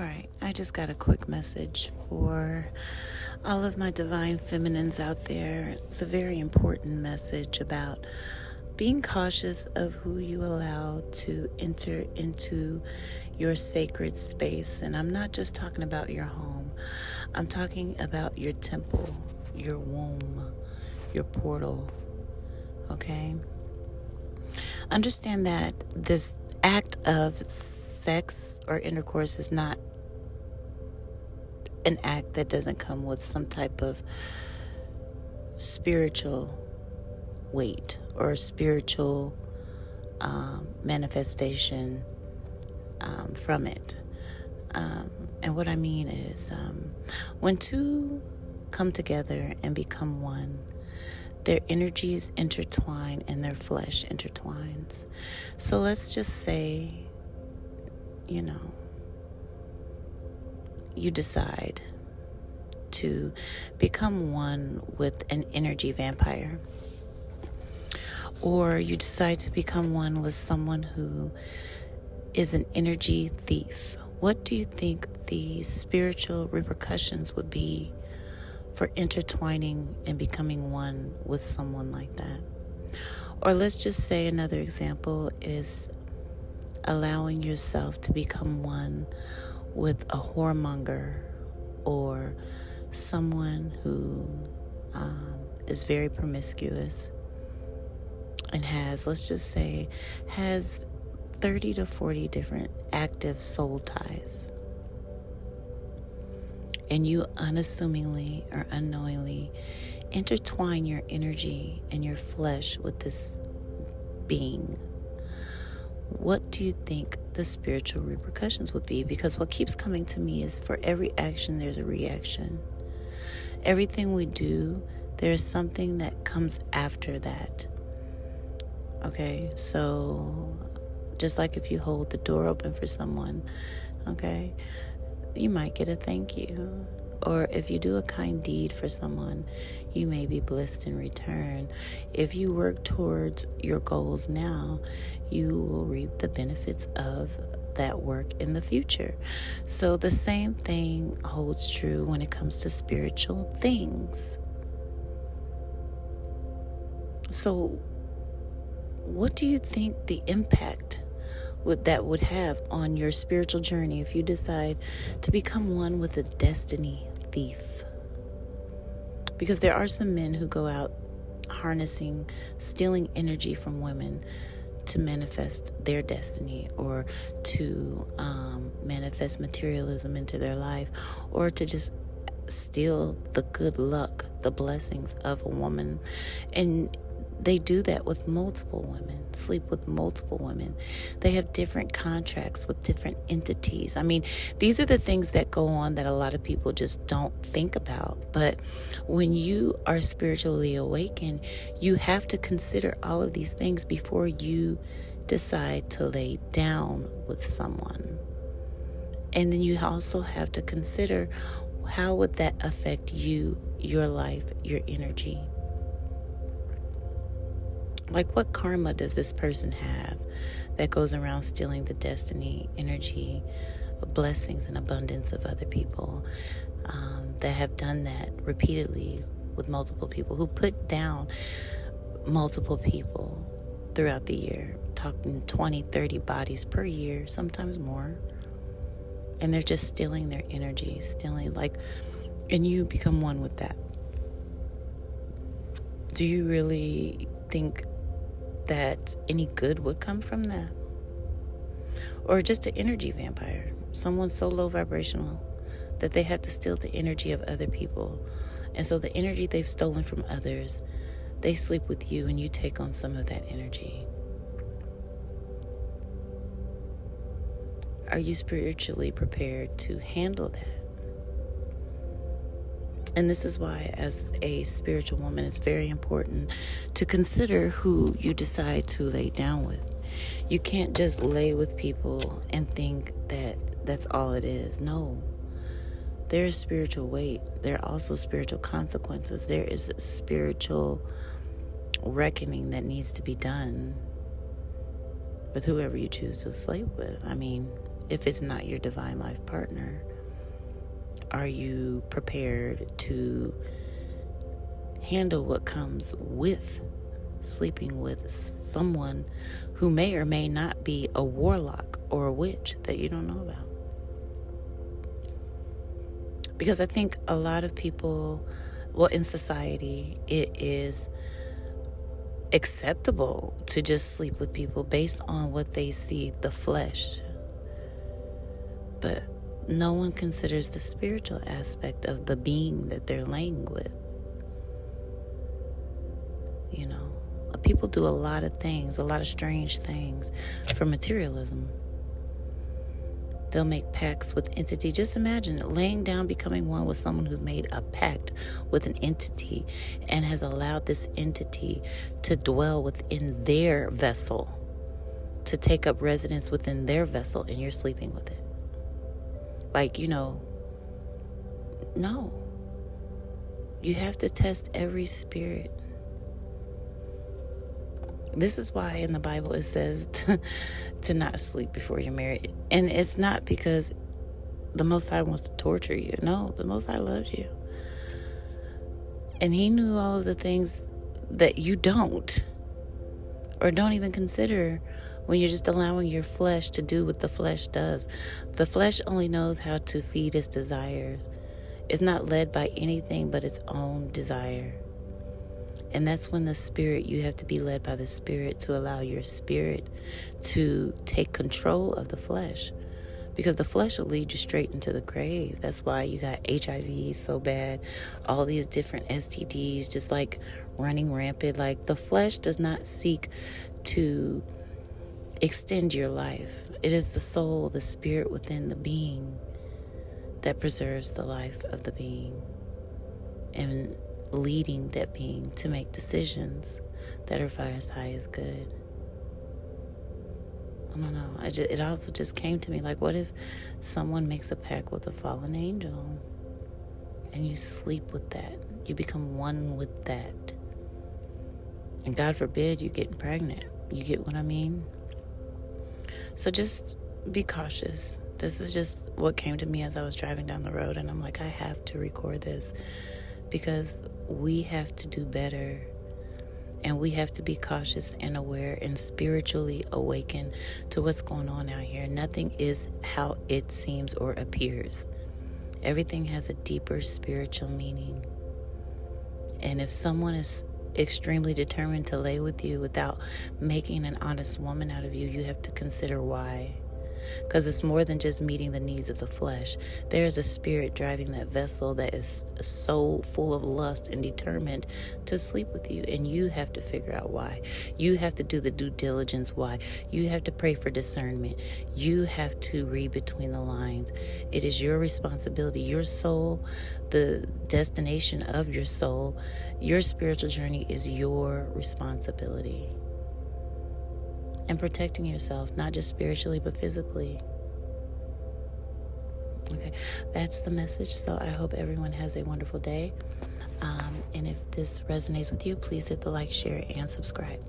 Alright, I just got a quick message for all of my divine feminines out there. It's a very important message about being cautious of who you allow to enter into your sacred space. And I'm not just talking about your home. I'm talking about your temple, your womb, your portal. Okay? Understand that this act of sex or intercourse is not an act that doesn't come with some type of spiritual weight or spiritual manifestation from it. And what I mean is when two come together and become one, their energies intertwine and their flesh intertwines. So let's just say, you decide to become one with an energy vampire, or you decide to become one with someone who is an energy thief. What do you think the spiritual repercussions would be for intertwining and becoming one with someone like that? Or let's just say another example is allowing yourself to become one with a whoremonger or someone who is very promiscuous and has 30 to 40 different active soul ties. And you unassumingly or unknowingly intertwine your energy and your flesh with this being. What do you think the spiritual repercussions would be? Because what keeps coming to me is for every action, there's a reaction. Everything we do, there's something that comes after that. Okay, so just like if you hold the door open for someone, okay, you might get a thank you. Or if you do a kind deed for someone, you may be blessed in return. If you work towards your goals now, you will reap the benefits of that work in the future. So the same thing holds true when it comes to spiritual things. So what do you think the impact that would have on your spiritual journey if you decide to become one with a destiny thief? Because there are some men who go out stealing energy from women to manifest their destiny, or to manifest materialism into their life, or to just steal the good luck, the blessings of a woman. And they do that with multiple women, sleep with multiple women. They have different contracts with different entities. I mean, these are the things that go on that a lot of people just don't think about. But when you are spiritually awakened, you have to consider all of these things before you decide to lay down with someone. And then you also have to consider, how would that affect you, your life, your energy? Like, what karma does this person have that goes around stealing the destiny, energy, blessings, and abundance of other people that have done that repeatedly with multiple people, who put down multiple people throughout the year, talking 20, 30 bodies per year, sometimes more. And they're just stealing their energy, and you become one with that. Do you really think that any good would come from that? Or just an energy vampire, someone so low vibrational that they have to steal the energy of other people. And so the energy they've stolen from others, they sleep with you and you take on some of that energy. Are you spiritually prepared to handle that? And this is why, as a spiritual woman, it's very important to consider who you decide to lay down with. You can't just lay with people and think that that's all it is. No. There is spiritual weight. There are also spiritual consequences. There is a spiritual reckoning that needs to be done with whoever you choose to sleep with. I mean, if it's not your divine life partner? Are you prepared to handle what comes with sleeping with someone who may or may not be a warlock or a witch that you don't know about? Because I think a lot of people, well, in society, it is acceptable to just sleep with people based on what they see, the flesh. But no one considers the spiritual aspect of the being that they're laying with. You know, people do a lot of things, a lot of strange things for materialism. They'll make pacts with entity. Just imagine laying down, becoming one with someone who's made a pact with an entity and has allowed this entity to dwell within their vessel, to take up residence within their vessel, and you're sleeping with it. Like, no. You have to test every spirit. This is why in the Bible it says to not sleep before you're married. And it's not because the Most High wants to torture you. No, the Most High loves you. And He knew all of the things that you don't, or don't even consider, when you're just allowing your flesh to do what the flesh does. The flesh only knows how to feed its desires. It's not led by anything but its own desire. And that's when the spirit, you have to be led by the spirit to allow your spirit to take control of the flesh. Because the flesh will lead you straight into the grave. That's why you got HIV so bad. All these different STDs just like running rampant. Like, the flesh does not seek to extend your life. It is the soul, the spirit within the being that preserves the life of the being. And leading that being to make decisions that are far as high as good. I don't know. It also just came to me, like, what if someone makes a pact with a fallen angel and you sleep with that? You become one with that. And God forbid you get pregnant. You get what I mean? So just be cautious. This is just what came to me as I was driving down the road, and I'm like, I have to record this because we have to do better, and we have to be cautious and aware and spiritually awaken to what's going on out here. Nothing is how it seems or appears. Everything has a deeper spiritual meaning. And if someone is extremely determined to lay with you without making an honest woman out of you, you have to consider why. Because it's more than just meeting the needs of the flesh. There is a spirit driving that vessel that is so full of lust and determined to sleep with you. And you have to figure out why. You have to do the due diligence why. You have to pray for discernment. You have to read between the lines. It is your responsibility. Your soul, the destination of your soul, your spiritual journey is your responsibility. And protecting yourself, not just spiritually, but physically. Okay, that's the message. So I hope everyone has a wonderful day. And if this resonates with you, please hit the like, share, and subscribe.